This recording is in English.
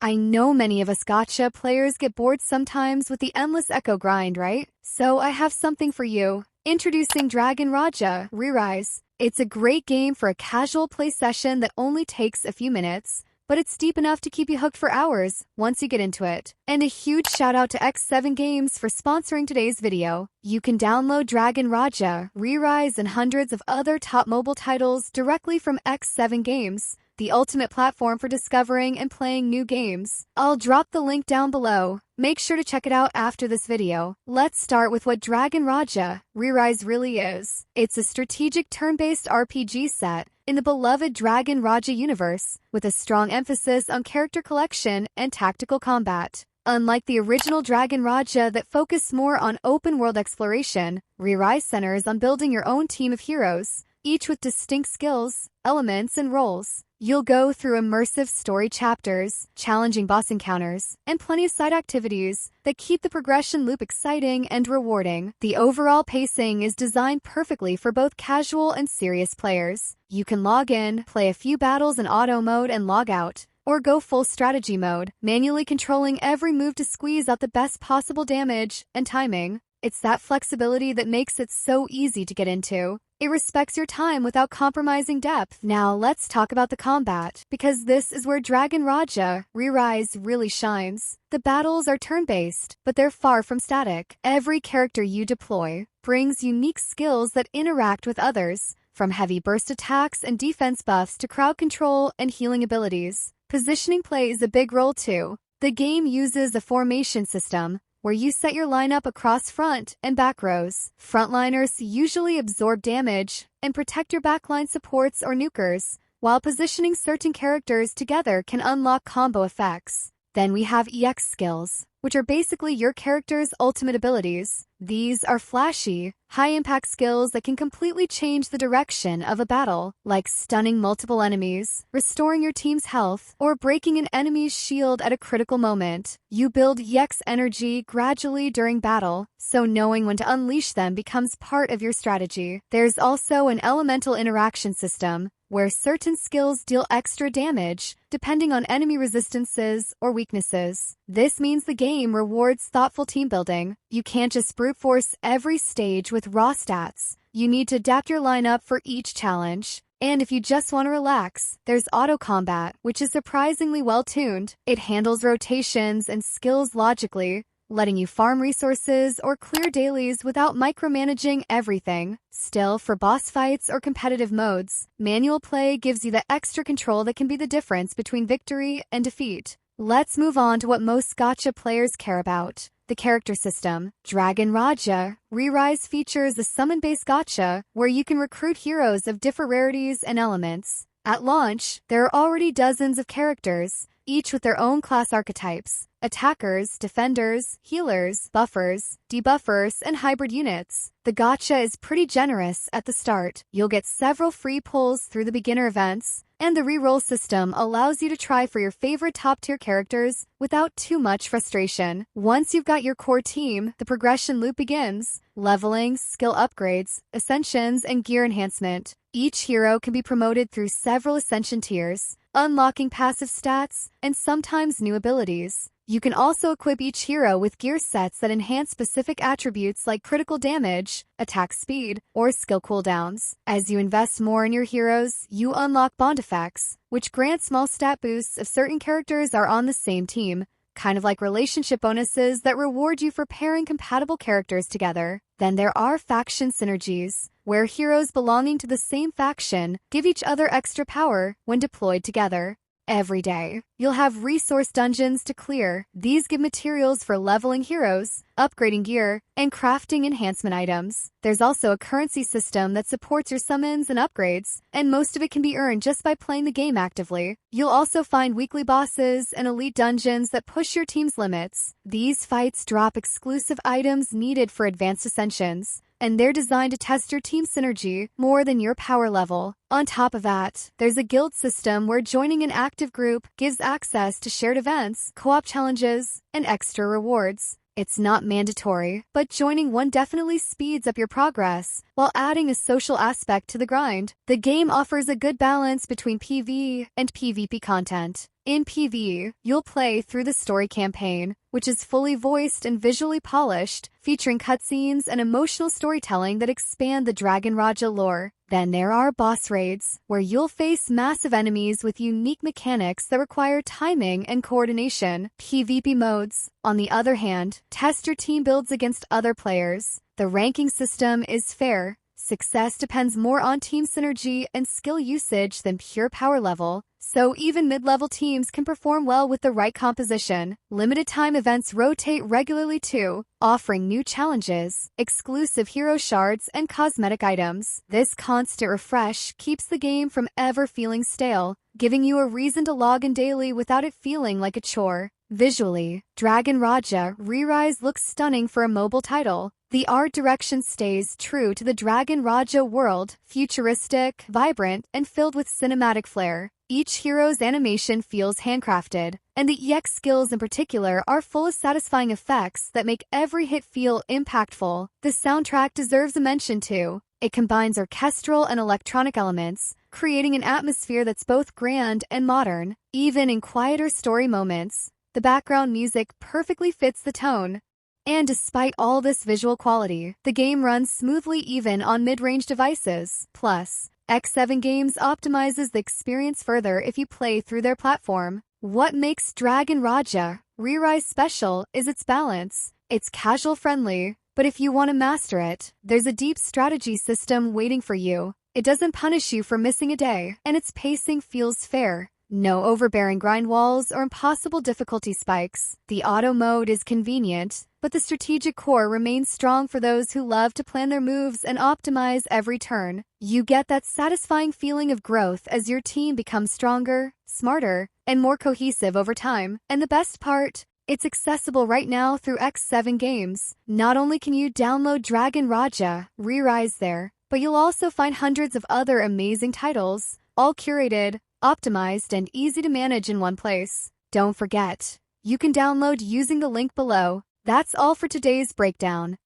I know many of us Gacha players get bored sometimes with the endless echo grind, right? So I have something for you. Introducing Dragon Raja, ReRise. It's a great game for a casual play session that only takes a few minutes, but it's deep enough to keep you hooked for hours once you get into it. And a huge shout out to X7Games for sponsoring today's video. You can download Dragon Raja, ReRise, and hundreds of other top mobile titles directly from X7Games, the ultimate platform for discovering and playing new games. I'll drop the link down below. Make sure to check it out after this video. Let's start with what Dragon Raja, ReRise really is. It's a strategic turn-based RPG set in the beloved Dragon Raja universe, with a strong emphasis on character collection and tactical combat. Unlike the original Dragon Raja that focused more on open-world exploration, ReRise centers on building your own team of heroes, each with distinct skills, elements, and roles. You'll go through immersive story chapters, challenging boss encounters, and plenty of side activities that keep the progression loop exciting and rewarding. The overall pacing is designed perfectly for both casual and serious players. You can log in, play a few battles in auto mode and log out, or go full strategy mode, manually controlling every move to squeeze out the best possible damage and timing. It's that flexibility that makes it so easy to get into. It respects your time without compromising depth. Now let's talk about the combat, because this is where Dragon Raja, ReRise really shines. The battles are turn-based, but they're far from static. Every character you deploy brings unique skills that interact with others, from heavy burst attacks and defense buffs to crowd control and healing abilities. Positioning plays a big role too. The game uses a formation system, where you set your lineup across front and back rows. Frontliners usually absorb damage and protect your backline supports or nukers, while positioning certain characters together can unlock combo effects. Then we have EX skills, which are basically your character's ultimate abilities. These are flashy, high-impact skills that can completely change the direction of a battle, like stunning multiple enemies, restoring your team's health, or breaking an enemy's shield at a critical moment. You build EX energy gradually during battle, so knowing when to unleash them becomes part of your strategy. There's also an elemental interaction system, where certain skills deal extra damage, depending on enemy resistances or weaknesses. This means the game rewards thoughtful team building. You can't just brute force every stage with raw stats. You need to adapt your lineup for each challenge. And if you just want to relax, there's auto combat, which is surprisingly well tuned. It handles rotations and skills logically, letting you farm resources or clear dailies without micromanaging everything. Still, for boss fights or competitive modes, manual play gives you the extra control that can be the difference between victory and defeat. Let's move on to what most Gacha players care about: the character system. Dragon Raja, ReRise features a summon-based gacha where you can recruit heroes of different rarities and elements. At launch, there are already dozens of characters, each with their own class archetypes: attackers, defenders, healers, buffers, debuffers, and hybrid units. The gacha is pretty generous at the start. You'll get several free pulls through the beginner events, and the reroll system allows you to try for your favorite top-tier characters without too much frustration. Once you've got your core team, the progression loop begins: leveling, skill upgrades, ascensions, and gear enhancement. Each hero can be promoted through several ascension tiers, unlocking passive stats and sometimes new abilities. You can also equip each hero with gear sets that enhance specific attributes like critical damage, attack speed, or skill cooldowns. As you invest more in your heroes, you unlock bond effects, which grant small stat boosts if certain characters are on the same team, kind of like relationship bonuses that reward you for pairing compatible characters together. Then there are faction synergies, where heroes belonging to the same faction give each other extra power when deployed together. Every day, you'll have resource dungeons to clear. These give materials for leveling heroes, upgrading gear, and crafting enhancement items. There's also a currency system that supports your summons and upgrades, and most of it can be earned just by playing the game actively. You'll also find weekly bosses and elite dungeons that push your team's limits. These fights drop exclusive items needed for advanced ascensions, and they're designed to test your team synergy more than your power level. On top of that, there's a guild system where joining an active group gives access to shared events, co-op challenges, and extra rewards. It's not mandatory, but joining one definitely speeds up your progress while adding a social aspect to the grind. The game offers a good balance between PvE and PvP content. In PvE, you'll play through the story campaign, which is fully voiced and visually polished, featuring cutscenes and emotional storytelling that expand the Dragon Raja lore. Then there are boss raids, where you'll face massive enemies with unique mechanics that require timing and coordination. PvP modes, on the other hand, test your team builds against other players. The ranking system is fair. Success depends more on team synergy and skill usage than pure power level, so even mid-level teams can perform well with the right composition. Limited-time events rotate regularly too, offering new challenges, exclusive hero shards, and cosmetic items. This constant refresh keeps the game from ever feeling stale, giving you a reason to log in daily without it feeling like a chore. Visually, Dragon Raja ReRise looks stunning for a mobile title. The art direction stays true to the Dragon Raja world, futuristic, vibrant, and filled with cinematic flair. Each hero's animation feels handcrafted, and the EX skills in particular are full of satisfying effects that make every hit feel impactful. The soundtrack deserves a mention too. It combines orchestral and electronic elements, creating an atmosphere that's both grand and modern. Even in quieter story moments, the background music perfectly fits the tone. And despite all this visual quality, the game runs smoothly even on mid-range devices. Plus, X7Games optimizes the experience further if you play through their platform. What makes Dragon Raja ReRise special is its balance. It's casual-friendly, but if you want to master it, there's a deep strategy system waiting for you. It doesn't punish you for missing a day, and its pacing feels fair. No overbearing grind walls or impossible difficulty spikes. The auto mode is convenient, but the strategic core remains strong for those who love to plan their moves and optimize every turn. You get that satisfying feeling of growth as your team becomes stronger, smarter, and more cohesive over time. And the best part? It's accessible right now through X7Games. Not only can you download Dragon Raja ReRise there, but you'll also find hundreds of other amazing titles, all curated, optimized, and easy to manage in one place. Don't forget, you can download using the link below. That's all for today's breakdown.